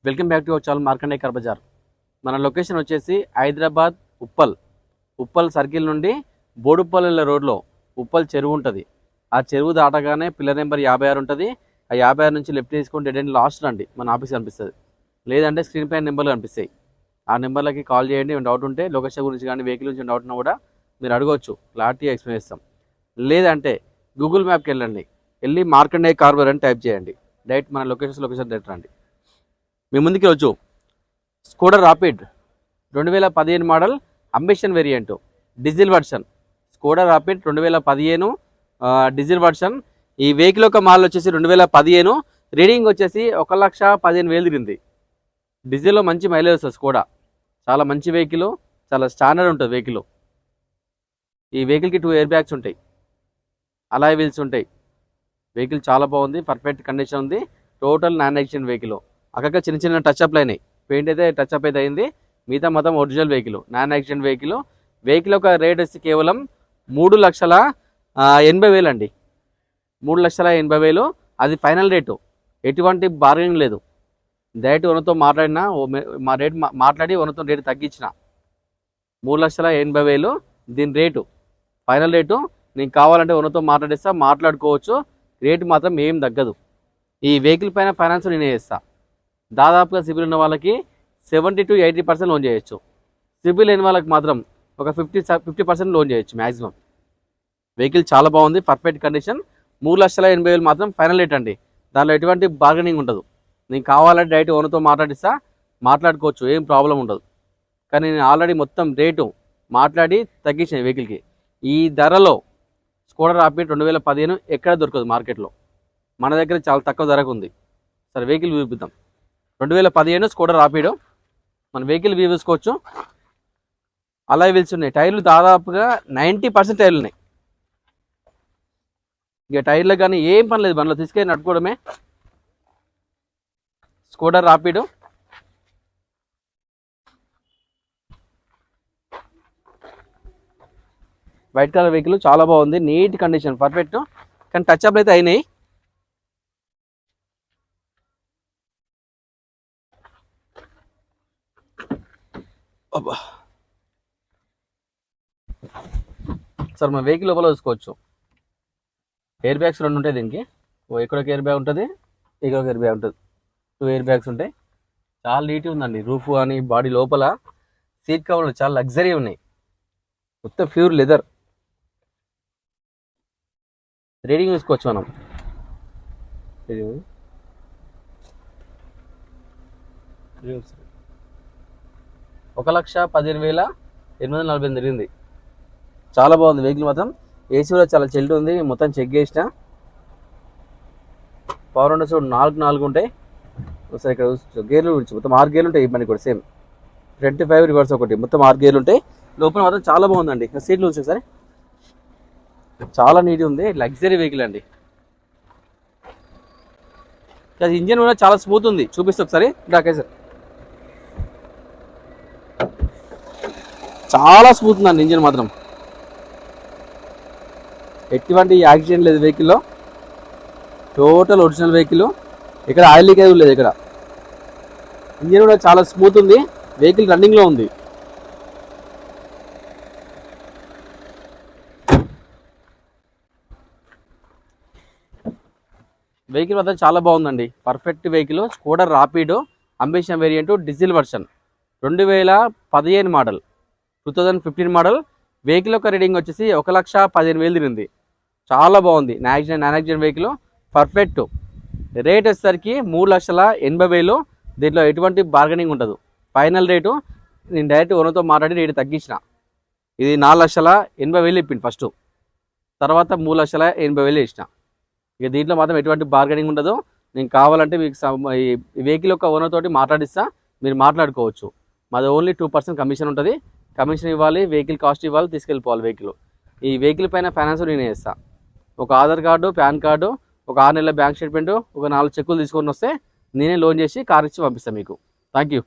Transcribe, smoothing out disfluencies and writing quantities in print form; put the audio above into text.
Welcome back to our channel Markande car bazaar. మన location వచ్చేసి Hyderabad Uppal circle నుండి బోడుప్పల్ రోడ్లో ఉప్పల్ చెరువు ఉంటుంది. ఆ చెరువు దాటగానే పిల్లర్ నెంబర్ 56 ఉంటుంది. ఆ 56 నుంచి లెఫ్ట్ తీసుకొని డెడ్ ఎండ్ లాస్ట్ రండి, మన ఆఫీస్ కనిపిస్తుంది. లేదంటే స్క్రీన్ పైన నెంబర్లు కనిపిస్తాయి. ఆ నెంబర్లకి కాల్ చేయండి. డౌట్ ఉంటే లొకేషన్ గురించి కానీ వెహికల్ గురించి డౌట్ ఉన్నా కూడా మీరు అడగవచ్చు, క్లారిటీగా ఎక్స్ప్లెయిన్ చేస్తాం. లేదంటే గూగుల్ మ్యాప్కి వెళ్ళి మార్కండే కార్ బజార్ అని టైప్ చేయండి. డైరెక్ట్ మన లొకేషన్ డైరెక్ట్ రండి. మీ ముందుకి వచ్చు Skoda rapid 2015 model ambition variant diesel version. Skoda rapid 2015 diesel version. ఈ వెహికల్ యొక్క మోడల్ వచ్చేసి 2015, రీడింగ్ వచ్చేసి 1,15,000 తిరిగింది. డీజిల్లో మంచి మైలేజ్ వస్తుంది. స్కోడా చాలా మంచి వెహికల్, చాలా స్టాండర్డ్ ఉంటుంది వెహికల్. ఈ వెహికల్కి 2 ఎయిర్ బ్యాగ్స్ ఉంటాయి, అలాయ్ వీల్స్ ఉంటాయి. వెహికల్ చాలా బాగుంది, పర్ఫెక్ట్ కండిషన్ ఉంది. Total non accident vehicle. అక్కడ చిన్న టచ్అప్లు అయినాయి, పెయింట్ అయితే టచ్అప్ అయితే అయింది. మిగతా మొత్తం original vehicle, non accident vehicle. Vehicle యొక్క రేట్ వచ్చి కేవలం 3,80,000 అండి. 3,80,000 అది ఫైనల్ రేటు. ఎటువంటి బార్గెనింగ్ లేదు. డైరెక్ట్ ఓనర్తో మాట్లాడినా మా రేట్ మాట్లాడి ఓనర్తో రేటు తగ్గించిన 3,80,000 దీని రేటు, ఫైనల్ రేటు. నీకు కావాలంటే ఓనర్తో మాట్లాడుకోవచ్చు. రేటు మాత్రం ఏం తగ్గదు. ఈ వెహికల్ పైన ఫైనాన్స్ నేనే చేస్తా. దాదాపుగా సిబిల్ ఉన్న వాళ్ళకి 70 to 80% లోన్ చేయొచ్చు. సిబిల్ లేని వాళ్ళకి మాత్రం ఒక 50% లోన్ చేయొచ్చు మ్యాక్సిమం. వెహికల్ చాలా బాగుంది, పర్ఫెక్ట్ కండిషన్. 3,80,000 మాత్రం ఫైనల్ రేట్ అండి. దానిలో ఎటువంటి బార్గెనింగ్ ఉండదు. నీకు కావాలంటే డైరెక్ట్ ఓనర్తో మాట్లాడుకోవచ్చు, ఏం ప్రాబ్లం ఉండదు. కానీ నేను ఆల్రెడీ మొత్తం రేటు మాట్లాడి తగ్గించిన వెహికల్కి. ఈ ధరలో స్కోడా రాపిడ్ 2015 ఎక్కడ దొరకదు మార్కెట్లో. మన దగ్గర చాలా తక్కువ ధరకు ఉంది. సరే వెహికల్ చూపిద్దాం. 2015 స్కోడా రాపిడ్. మన వెహికల్ వ్యూ చూసుకోవచ్చు. అలాయ్ వీల్స్ ఉన్నాయి. టైర్లు దాదాపుగా 90% టైర్లు ఉన్నాయి. ఇక టైర్లకు కానీ ఏం పని లేదు, బండ్లో తీసుకెళ్ళి నడుపుకోవడమే. Skoda rapid white colour vehicle, చాలా బాగుంది, నీట్ కండిషన్, పర్ఫెక్ట్. కానీ టచ్అప్లు అయితే అయినాయి. సార్ మన వెహికల్ లోపల చూసుకోవచ్చు. ఎయిర్ బ్యాగ్స్ 2 ఉంటాయి దీనికి. ఇక్కడ ఒక ఎయిర్ బ్యాగ్ ఉంటుంది, ఇక్కడ ఒక ఎయిర్ బ్యాగ్ ఉంటుంది. 2 ఎయిర్ బ్యాగ్స్ ఉంటాయి. చాలా నీట్గా ఉందండి. రూఫ్ కానీ బాడీ లోపల సీట్ కవర్లు చాలా లగ్జరీ ఉన్నాయి. మొత్తం ప్యూర్ లెదర్. రీడింగ్ చూసుకోవచ్చు మనం. 1,15,840 తిరిగింది. చాలా బాగుంది వెహికల్ మాత్రం. ఏసీ కూడా చాలా చెల్ట్ ఉంది, మొత్తం చెక్ చేసిన. పవర్ విండోస్ 4 ఉంటాయి. ఒకసారి ఇక్కడ గేర్లు గురించి మొత్తం 6 గేర్లు ఉంటాయి. మనకి కూడా సేమ్ ఫ్రంట్ 5 రివర్స్ ఒకటి, మొత్తం 6 గేర్లు ఉంటాయి. లోపల మాత్రం చాలా బాగుందండి. సీట్లు చూసి ఒకసారి, చాలా నీట్ ఉంది, లగ్జరీ వెహికల్ అండి. అది ఇంజన్ కూడా చాలా స్మూత్ ఉంది. చూపిస్తే ఒకసారి డాకే సార్. చాలా స్మూత్ ఉందండి ఇంజన్ మాత్రం. ఎటువంటి యాక్సిడెంట్ లేదు వెహికల్లో. Total original vehicle. ఇక్కడ ఆయిల్ లీకేజ్ లేదు. ఇక్కడ ఇంజన్ కూడా చాలా స్మూత్ ఉంది. వెహికల్ రన్నింగ్లో ఉంది. వెహికల్ మాత్రం చాలా బాగుందండి, perfect vehicle. Skoda rapid ambition variant diesel version 2015 model, 2015 model. Vehicle యొక్క రీడింగ్ వచ్చేసి 1,15,000 తిరిగింది. చాలా బాగుంది, non accident vehicle, perfect. Rate వచ్చేసరికి 3,80,000. దీంట్లో ఎటువంటి బార్గెనింగ్ ఉండదు. ఫైనల్ రేటు నేను డైరెక్ట్ ఓనర్తో మాట్లాడి రేటు తగ్గించిన. ఇది 4,80,000 ఇప్పింది ఫస్ట్, తర్వాత 3,80,000 ఇచ్చిన. ఇక దీంట్లో మాత్రం ఎటువంటి బార్గెనింగ్ ఉండదు. నేను కావాలంటే మీకు ఈ వెహికల్ యొక్క ఓనర్ తోటి మాట్లాడిస్తా, మీరు మాట్లాడుకోవచ్చు. మాది ఓన్లీ 2% కమిషన్ ఉంటుంది. కమిషన్ ఇవ్వాలి, వెహికల్ కాస్ట్ ఇవ్వాలి, తీసుకెళ్ళిపోవాలి వెహికల్. ఈ వెహికల్ పైన ఫైనాన్స్ నేనే చేస్తాను. ఒక ఆధార్ కార్డు, పాన్ కార్డు, ఒక 6 నెలల బ్యాంక్ స్టేట్మెంటు, ఒక 4 చెక్కులు తీసుకొని వస్తే నేనే లోన్ చేసి కార్ ఇచ్చి పంపిస్తాను మీకు. Thank you.